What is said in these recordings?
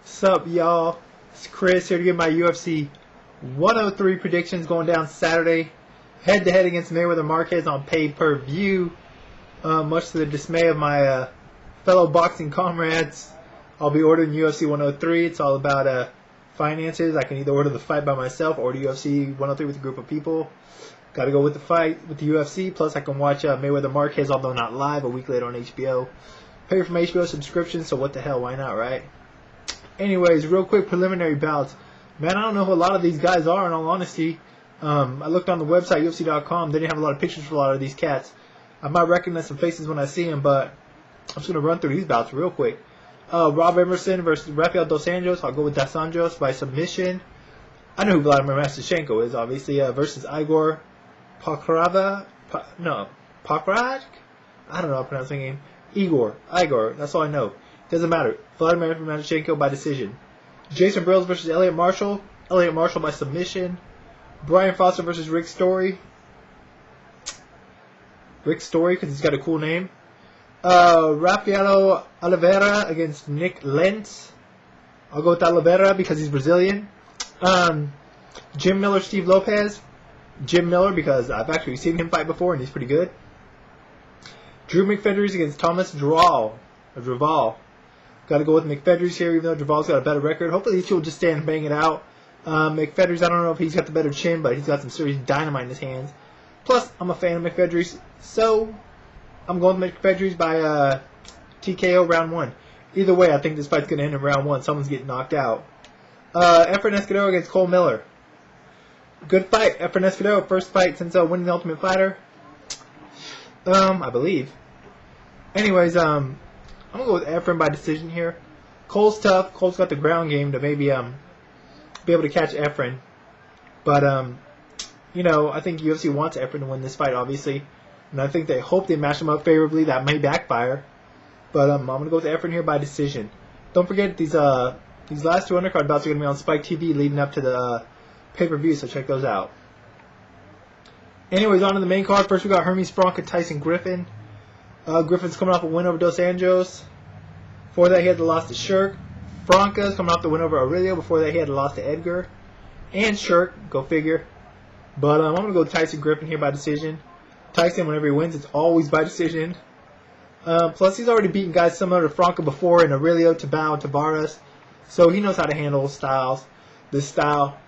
Sup, y'all? It's Chris here to give my UFC 103 predictions going down Saturday, head-to-head against Mayweather Marquez on pay-per-view. Much to the dismay of my fellow boxing comrades, I'll be ordering UFC 103. It's all about finances. I can either order the fight by myself or order UFC 103 with a group of people. Got to go with the fight with the UFC. Plus, I can watch Mayweather Marquez, although not live, a week later on HBO. Pay for my HBO subscription, so what the hell? Why not, right? Anyways, real quick preliminary bouts. Man, I don't know who a lot of these guys are, in all honesty. I looked on the website, UFC.com. They didn't have a lot of pictures for a lot of these cats. I might recognize some faces when I see them, but I'm just going to run through these bouts real quick. Rob Emerson versus Rafael Dos Anjos. I'll go with Dos Anjos by submission. I know who Vladimir Masterchenko is, obviously, versus Igor Pakrad? I don't know how to pronounce the name. Igor, that's all I know. Doesn't matter. Vladimir Masterchenko by decision. Jason Brills versus Elliot Marshall. Elliot Marshall by submission. Brian Foster versus Rick Story. Rick Story, because he's got a cool name. Rafael Oliveira against Nick Lentz. I'll go with Oliveira because he's Brazilian. Jim Miller, Steve Lopez. Jim Miller because I've actually seen him fight before and he's pretty good. Drew McFedries against Thomas Duval. Got to go with McFedries here, even though Duval's got a better record. Hopefully these two will just stand and bang it out. McFedries, I don't know if he's got the better chin, but he's got some serious dynamite in his hands. Plus, I'm a fan of McFedries, so I'm going with McFedries by TKO round 1. Either way, I think this fight's going to end in round 1. Someone's getting knocked out. Efren Escudero against Cole Miller. Good fight. Efren Escudero, first fight since winning the Ultimate Fighter. I believe. Anyways, I'm going to go with Efren by decision here. Cole's tough. Cole's got the ground game to maybe be able to catch Efren. But, I think UFC wants Efren to win this fight, obviously. And I think they hope they match him up favorably. That may backfire. But I'm going to go with Efren here by decision. Don't forget, these last two undercard bouts are going to be on Spike TV leading up to the pay-per-view, so check those out. Anyways, on to the main card. First, we got Hermes Franca, Tyson Griffin. Griffin's coming off a win over Dos Anjos. Before that, he had the loss to Shirk. Franca's coming off the win over Aurelio. Before that, he had the loss to Edgar. And Shirk, go figure. But I'm going to go with Tyson Griffin here by decision. Tyson, whenever he wins, it's always by decision. Plus, he's already beaten guys similar to Franca before in Aurelio, Tabao, and Tavares. So he knows how to handle this style.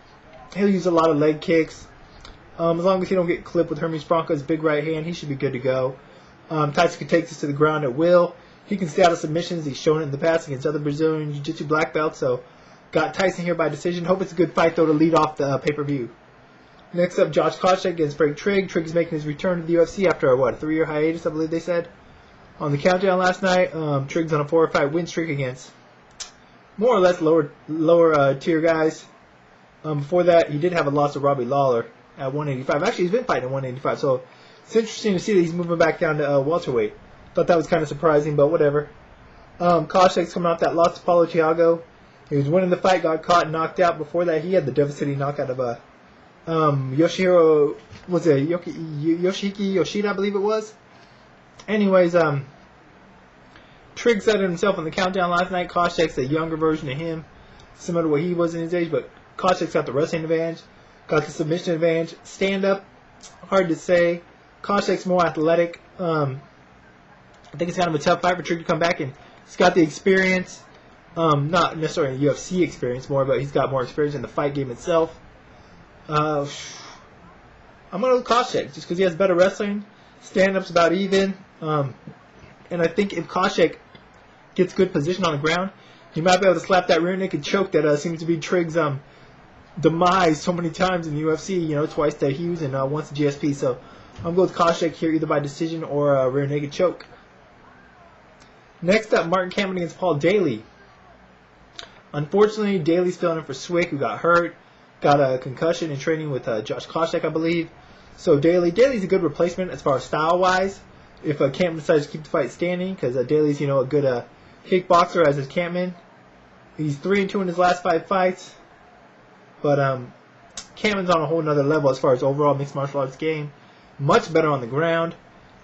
He'll use a lot of leg kicks. As long as he don't get clipped with Hermes Franca's big right hand, he should be good to go. Tyson can take this to the ground at will. He can stay out of submissions. He's shown it in the past against other Brazilian Jiu-Jitsu black belts. So, got Tyson here by decision. Hope it's a good fight, though, to lead off the pay-per-view. Next up, Josh Koscheck against Frank Trigg. Trigg is making his return to the UFC after, a 3-year hiatus, I believe they said. On the countdown last night, Trigg's on a 4-fight win streak against more or less lower tier guys. Before that, he did have a loss to Robbie Lawler at 185. Actually, he's been fighting at 185, so it's interesting to see that he's moving back down to welterweight. Thought that was kind of surprising, but whatever. Koscheck's coming off that loss to Paulo Thiago. He was winning the fight, got caught and knocked out. Before that, he had the devastating knockout of Yoshihiko Yoshida, I believe it was. Anyways, Trigg said it himself on the countdown last night. Koscheck's a younger version of him, similar to what he was in his age, but Koscheck's got the wrestling advantage, got the submission advantage. Stand up, hard to say. Koscheck's more athletic. I think it's kind of a tough fight for Trigg to come back, and he's got the experience. Not necessarily UFC experience more, but he's got more experience in the fight game itself. I'm going to go with Koscheck just because he has better wrestling. Stand-up's about even. And I think if Koscheck gets good position on the ground, he might be able to slap that rear naked choke that seems to be Trigg's demise so many times in the UFC. Twice to Hughes and once to GSP. So I'm going with Koscheck here either by decision or a rear naked choke. Next up, Martin Kampmann against Paul Daley. Unfortunately, Daley's filling in for Swick, who got hurt. Got a concussion in training with Josh Koscheck, I believe. So Daley's a good replacement as far as style-wise. If Kampmann decides to keep the fight standing, because Daley's, a good kickboxer, as is Kampmann. He's 3-2 in his last 5 fights. But Kampmann's on a whole nother level as far as overall mixed martial arts game. Much better on the ground.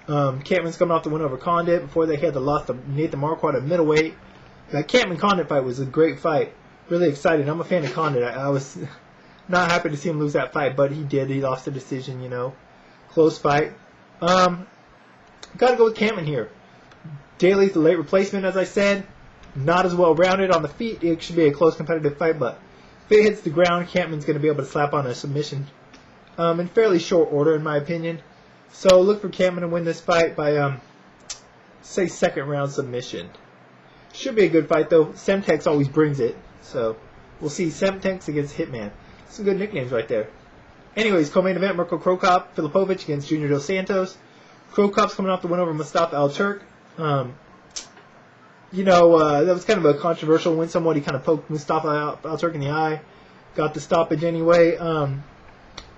Kampmann's coming off the win over Condit. Before that, he had the loss to Nathan Marquardt at middleweight. That Kampmann-Condit fight was a great fight. really excited. I'm a fan of Condit. I was not happy to see him lose that fight, but he did. He lost the decision, Close fight. Got to go with Kampmann here. Daley's the late replacement, as I said. Not as well-rounded on the feet. It should be a close competitive fight, but if it hits the ground, Kampmann's going to be able to slap on a submission in fairly short order, in my opinion. So look for Kampmann to win this fight by, say, second-round submission. Should be a good fight, though. Semtex always brings it. So we'll see Semtex against Hitman. Some good nicknames right there. Anyways, co-main event, Mirko Cro Filipovic against Junior Dos Santos. Cro coming off the win over Mustafa Al-Turk. That was kind of a controversial win. Somebody kind of poked Mustafa Al-Turk in the eye. Got the stoppage anyway.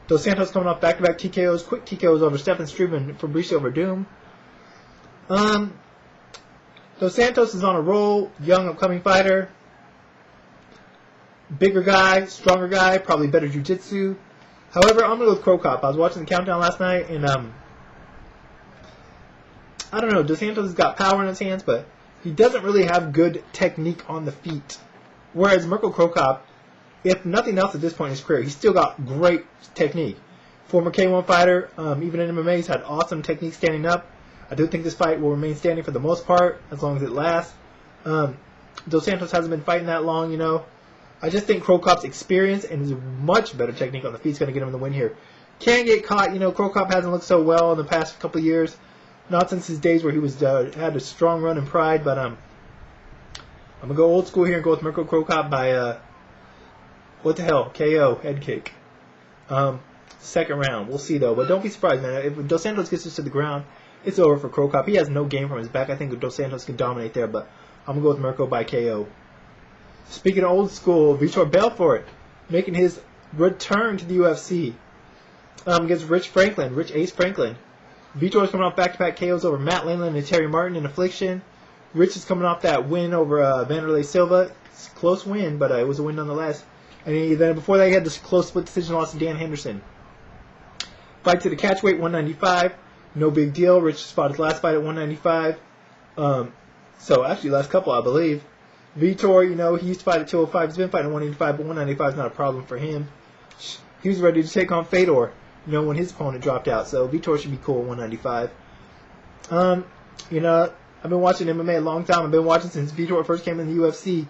Dos Santos coming off back-to-back TKOs. Quick TKOs over Stefan Struve and Fabricio Verdum. Dos Santos is on a roll. Young, upcoming fighter. Bigger guy, stronger guy, probably better jiu-jitsu. However, I'm going to go with Cro Cop. I was watching the countdown last night, and I don't know. Dos Santos has got power in his hands, but he doesn't really have good technique on the feet. Whereas Mirko Cro Cop, if nothing else at this point in his career, he's still got great technique. Former K1 fighter, even in MMA, he's had awesome technique standing up. I do think this fight will remain standing for the most part, as long as it lasts. Dos Santos hasn't been fighting that long, I just think Cro Cop's experience and his much better technique on the feet is going to get him the win here. Can get caught, Cro Cop hasn't looked so well in the past couple of years. Not since his days where he was had a strong run in Pride, but I'm going to go old school here and go with Mirko Cro Cop by, KO, head kick. Second round. We'll see, though. But don't be surprised, man. If Dos Santos gets this to the ground, it's over for Cro Cop. He has no game from his back. I think Dos Santos can dominate there, but I'm going to go with Mirko by KO. Speaking of old school, Vitor Belfort making his return to the UFC against Rich Ace Franklin. Vitor is coming off back-to-back KOs over Matt Lindland and Terry Martin in Affliction. Rich is coming off that win over Vanderlei Silva. It's a close win, but it was a win nonetheless. And then before that, he had this close split decision loss to Dan Henderson. Fight to the catchweight, 195. No big deal. Rich fought his last fight at 195. So actually, last couple, I believe. Vitor, he used to fight at 205. He's been fighting at 185, but 195 is not a problem for him. He was ready to take on Fedor, when his opponent dropped out. So Vitor should be cool at 195. I've been watching MMA a long time. I've been watching since Vitor first came in the UFC.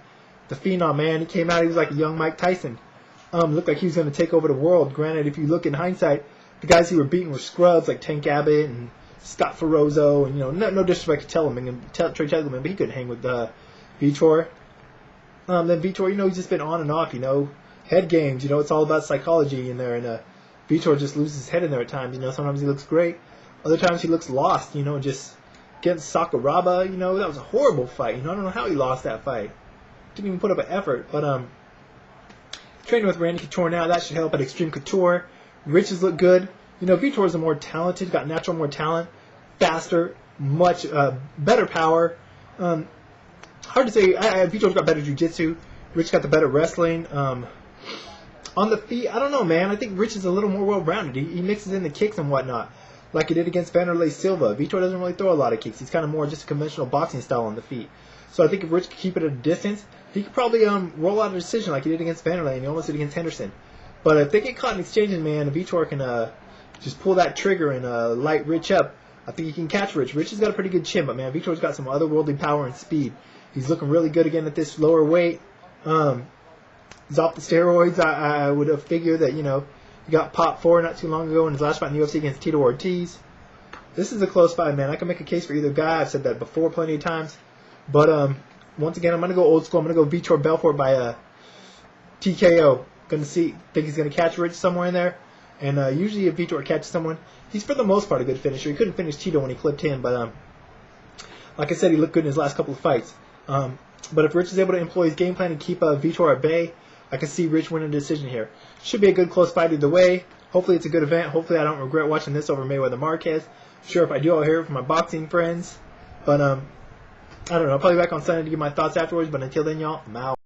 The Phenom, man. He came out, he was like a young Mike Tyson. Looked like he was going to take over the world. Granted, if you look in hindsight, the guys he were beating were scrubs like Tank Abbott and Scott Ferozzo. And, no disrespect to Trey Tegelman, but he couldn't hang with Vitor. Then Vitor, he's just been on and off, head games, it's all about psychology in there, and Vitor just loses his head in there at times, sometimes he looks great, other times he looks lost, just against Sakuraba, that was a horrible fight, I don't know how he lost that fight, didn't even put up an effort, but training with Randy Couture now, that should help at Extreme Couture. Rich has looked good, Vitor is more talented, got natural more talent, faster, much better power, hard to say. Vitor's got better jiu-jitsu. Rich got the better wrestling. On the feet, I don't know, man. I think Rich is a little more well-rounded. He mixes in the kicks and whatnot, like he did against Vanderlei Silva. Vitor doesn't really throw a lot of kicks. He's kind of more just a conventional boxing style on the feet. So I think if Rich could keep it at a distance, he could probably roll out a decision like he did against Vanderlei and he almost did against Henderson. But if they get caught in exchanges, man, Vitor can just pull that trigger and light Rich up. I think he can catch Rich. Rich has got a pretty good chin, but, man, Vitor's got some otherworldly power and speed. He's looking really good again at this lower weight. He's off the steroids. I would have figured that, he got popped for not too long ago in his last fight in the UFC against Tito Ortiz. This is a close fight, man. I can make a case for either guy. I've said that before plenty of times. But once again, I'm going to go old school. I'm going to go Vitor Belfort by TKO. Think he's going to catch Rich somewhere in there. And usually if Vitor catches someone, he's for the most part a good finisher. He couldn't finish Tito when he clipped him, but like I said, he looked good in his last couple of fights. But if Rich is able to employ his game plan and keep Vitor at bay, I can see Rich winning a decision here. Should be a good close fight either way. Hopefully it's a good event. Hopefully I don't regret watching this over Mayweather Marquez. Sure, if I do, I'll hear it from my boxing friends. But I don't know. I'll probably be back on Sunday to give my thoughts afterwards. But until then, y'all, I'm out.